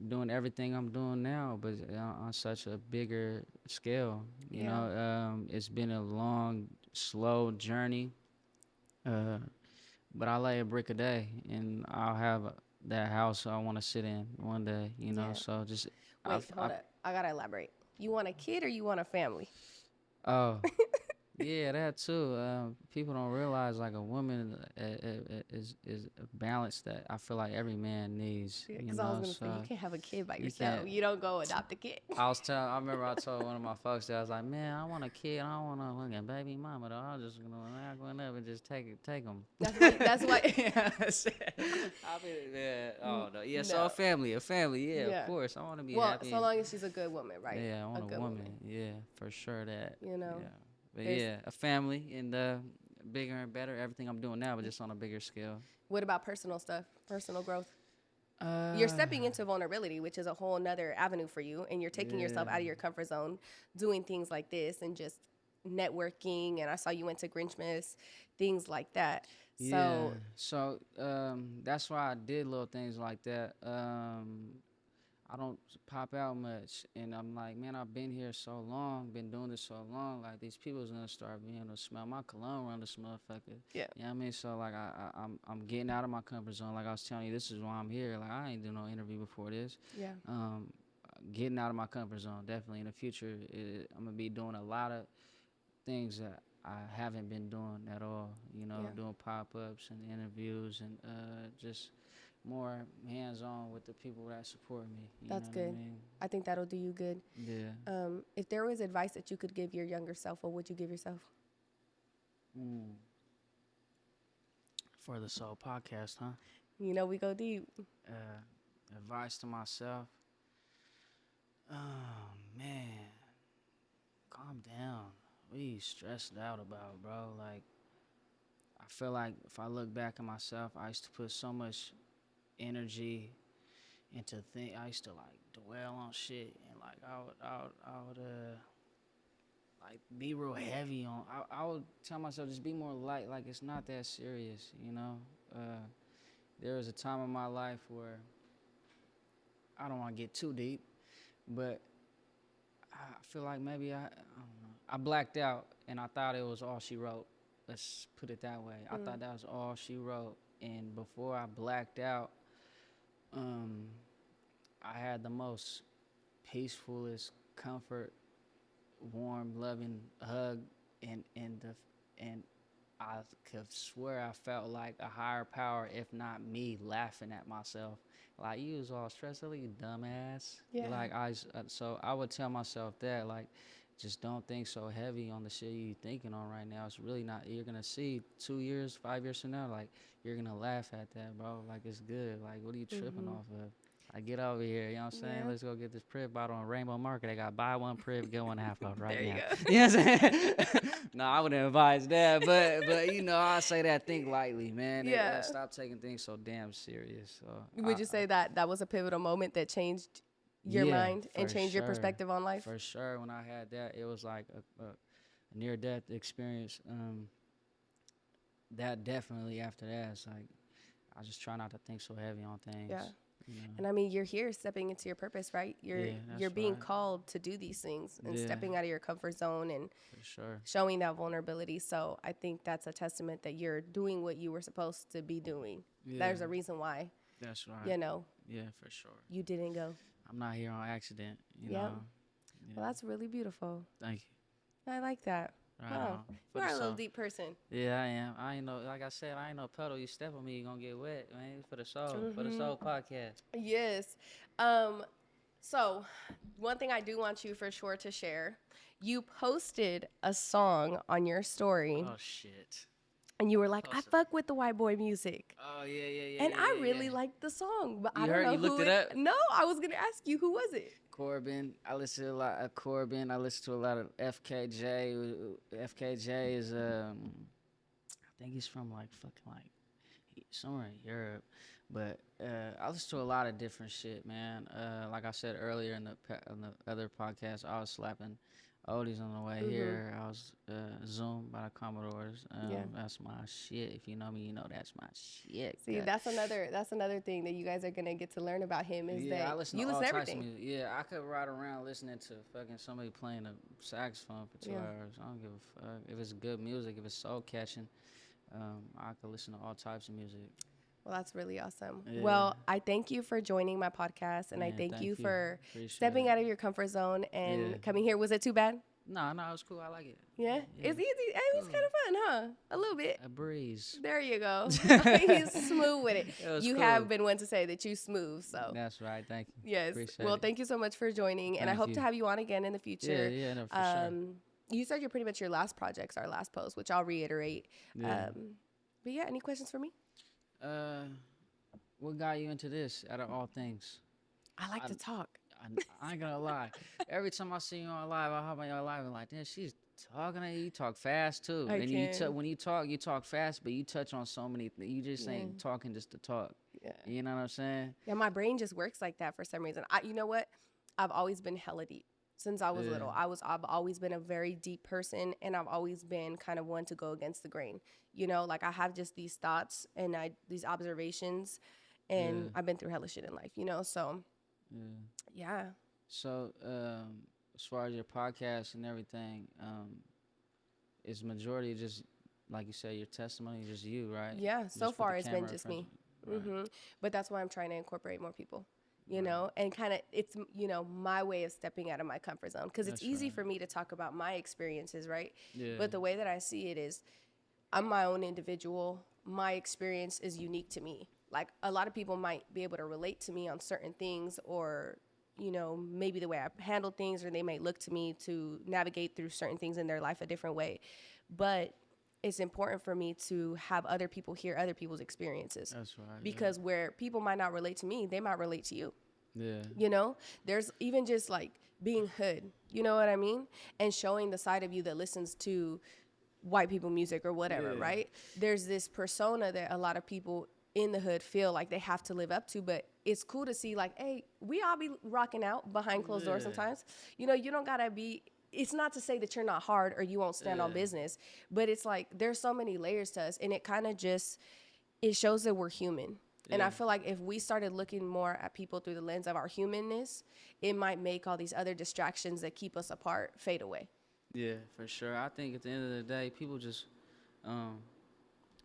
doing everything I'm doing now, but on such a bigger scale. You know, it's been a long, slow journey. But I lay a brick a day, and I'll have that house I want to sit in one day. You know, Yeah. so just Wait, hold up. I gotta elaborate. You want a kid or you want a family? Oh, yeah, that too. People don't realize like a woman is a balance that I feel like every man needs. You Because I was know, gonna say so you can't have a kid by you yourself. can't- You don't go adopt a kid. I remember I told one of my folks that I was like, man, I want a kid. I don't want to look at baby mama though. I'm just going up and just take them. That's why. I mean, yeah. Oh no, yeah. So No. a family, yeah, Yeah. of course. I want to be Well, happy. so long as she's a good woman, right? Yeah, I want a good woman. Yeah, for sure that. You know, Yeah. But there's- yeah, a family and bigger and better. Everything I'm doing now, but just on a bigger scale. What about personal stuff, personal growth? You're stepping into vulnerability, which is a whole nother avenue for you, and you're taking yourself out of your comfort zone, doing things like this and just networking. And I saw you went to Grinchmas, things like that. Yeah. So So that's why I did little things like that. I don't pop out much, and I'm like, man, I've been here so long, been doing this so long. Like these people's gonna start being able to smell my cologne around this motherfucker. Yeah. You know what I mean? So like I'm getting out of my comfort zone. Like I was telling you, this is why I'm here. Like I ain't do no interview before this. yeah, Getting out of my comfort zone. Definitely in the future, I'm gonna be doing a lot of things that I haven't been doing at all. You know, Yeah. doing pop-ups and interviews and just more hands-on with the people that support me. You that's know good. What I mean? I think that'll do you good. Yeah. If there was advice that you could give your younger self, what would you give yourself? For the Soul Podcast, huh? You know, we go deep. Advice to myself. Oh man, calm down. What are you stressed out about, bro? Like, I feel like if I look back at myself, I used to put so much energy into things. I used to like dwell on shit, and like I would like be real heavy on. I would tell myself just be more light. Like it's not that serious, you know. there was a time in my life where I don't want to get too deep, but I feel like maybe I don't know. I blacked out and I thought it was all she wrote. Let's put it that way. I thought that was all she wrote. And before I blacked out, I had the most peacefulest comfort, warm, loving hug, and I could swear I felt like a higher power, if not me, laughing at myself. Like, you was all stressed out, you dumbass. Yeah. Like, so I would tell myself that, like, just don't think so heavy on the shit you thinking on right now. It's really not. You're gonna see 2 years, 5 years from now, like, you're gonna laugh at that, bro. Like, it's good. Like, what are you tripping off of? Like, get over here, you know what I'm saying? Yeah. Let's go get this Priv bottle on Rainbow Market. They got buy one Priv, get one half off right There you now. go. You know what I'm saying? No, I wouldn't advise that, but you know, I say that, think lightly, man. Yeah. Stop taking things so damn serious. So Would you say that was a pivotal moment that changed your Yeah, mind and for changed your sure. perspective on life? For sure, when I had that, it was like a near-death experience. That definitely after that, it's like I just try not to think so heavy on things. Yeah. You know? And I mean, you're here stepping into your purpose, right? You're Yeah, that's you're being right. called to do these things and Yeah. stepping out of your comfort zone and For sure. showing that vulnerability. So I think that's a testament that you're doing what you were supposed to be doing. There's Yeah. a reason why, That's right. you know, Yeah, for sure. you didn't go. I'm not here on accident. You Yep. know. Yeah. Well, that's really beautiful. Thank you. I like that. Right Wow. on. You For are the a little soul. deep person. Yeah, I am. I ain't know. Like I said, I ain't no puddle. You step on me, you gonna get wet, man. For the soul. For the soul podcast. Yes. So one thing I do want you for sure to share, you posted a song on your story Oh shit. and you were like, I fuck with the white boy music. Oh yeah. And I yeah, really yeah. liked the song, but I You don't heard- know you who looked it up? No, I was gonna ask you, who was it? Corbin. I listen to a lot of Corbin. I listen to a lot of FKJ. FKJ is I think he's from like somewhere in Europe. But I listen to a lot of different shit, man. Like I said earlier in the other podcast, I was slapping oldies on the way here. I was Zoom by the Commodores. Yeah. That's my shit. If you know me, you know that's my shit. See, Yeah. that's another thing that you guys are gonna get to learn about him is Yeah, I that listen you to all listen to types of everything. music. Yeah, I could ride around listening to fucking somebody playing a saxophone for 2 Yeah. hours. I don't give a fuck. If it's good music, if it's soul catching, I could listen to all types of music. Well, that's really awesome. Yeah. Well, I thank you for joining my podcast, and I Yeah, thank you thank you. for Appreciate stepping it. out of your comfort zone and Yeah. coming here. Was it too bad? No, it was cool. I like it. Yeah, Yeah. it's easy. It was kind of fun, huh? A little bit. A breeze. There you go. He's smooth with it. It was You cool. have been one to say that you smooth. So That's right. Thank you. yes. Appreciate Well, it. thank you so much for joining, and I Thank hope to you. have you on again in the future. Yeah, no, for sure. You said you're pretty much your last project's our last post, which I'll reiterate. Yeah. But yeah, any questions for me? What got you into this out of all things? I like to talk. I ain't gonna lie. Every time I see you on live, I hop on your live and like, damn, she's talking to you. You talk fast too. I And can. when you talk fast, but you touch on so many things. You just ain't talking just to talk. Yeah. You know what I'm saying? Yeah, my brain just works like that for some reason. You know what? I've always been hella deep since I was Yeah. little. I've always been a very deep person, and I've always been kind of one to go against the grain. You know, like I have just these thoughts and these observations, and Yeah. I've been through hella shit in life. You know, so Yeah. yeah. So, as far as your podcast and everything, is majority just like you said, your testimony, just you, right? Yeah, Just so with far the it's been camera just in me. front of you. Right. But that's why I'm trying to incorporate more people, you know, and kind of it's, you know, my way of stepping out of my comfort zone because it's That's easy right. for me to talk about my experiences, right? Yeah. But the way that I see it is I'm my own individual. My experience is unique to me. Like a lot of people might be able to relate to me on certain things or, you know, maybe the way I handle things, or they might look to me to navigate through certain things in their life a different way. But it's important for me to have other people hear other people's experiences. That's right. Because where people might not relate to me, they might relate to you. Yeah. You know, there's even just like being hood, you know what I mean? And showing the side of you that listens to white people music or whatever, Yeah. right? There's this persona that a lot of people in the hood feel like they have to live up to, but it's cool to see like, hey, we all be rocking out behind closed doors Yeah. sometimes. You know, you don't gotta be, it's not to say that you're not hard or you won't stand on Yeah. business, but it's like there's so many layers to us, and it kind of just it shows that we're human. And I Yeah. feel like if we started looking more at people through the lens of our humanness, it might make all these other distractions that keep us apart fade away. Yeah, for sure. I think at the end of the day, people just um,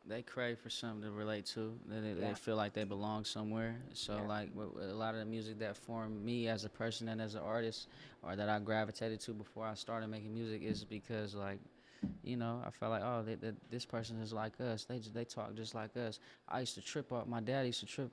they crave for something to relate to. They Yeah. feel like they belong somewhere. So Yeah. like with a lot of the music that formed me as a person and as an artist, or that I gravitated to before I started making music, is because like, you know, I felt like, oh, this person is like us. They talk just like us. I used to trip off. My dad used to trip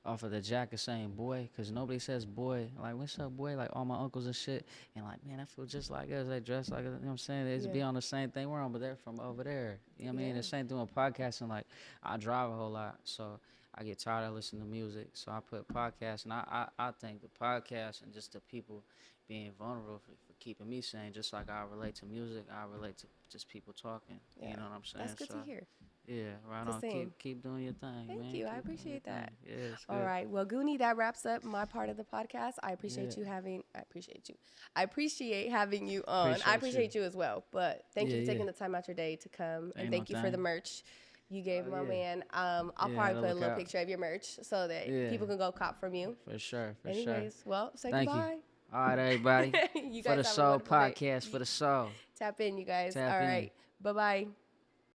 off of the jacket saying boy, because nobody says boy. Like, what's up, boy? Like all my uncles and shit. And like, man, I feel just like us. They dress like us. You know what I'm saying? They just Yeah. be on the same thing we're on, but they're from over there. You know what I mean? Yeah. The same doing podcasting. Like, I drive a whole lot, so I get tired of listening to music. So I put podcasts, and I think the podcast and just the people being vulnerable for keeping me sane, just like I relate to music, I relate to just people talking. Yeah. You know what I'm saying? That's good So, to hear. yeah, right The on. same. Keep doing your thing, Thank man. you. I Keep doing your appreciate that. thing. Yeah, it's All good. right. Well, Goonie, that wraps up my part of the podcast. I appreciate Yeah. you having. I appreciate you. I appreciate having you on. I Appreciate appreciate you as well. But thank you Yeah, for taking yeah. the time out your day to come, and Ain't thank no you for the thing. merch you gave Oh, my yeah. man. I'll Yeah, probably I'll put a look little out. picture of your merch so that Yeah. people can go cop from you. For sure, for Anyways, well, say Thank you. goodbye. All right, everybody. You For guys the have a Soul wonderful day. Podcast, for the soul. Tap in, you guys. Tap All in. right. Bye bye.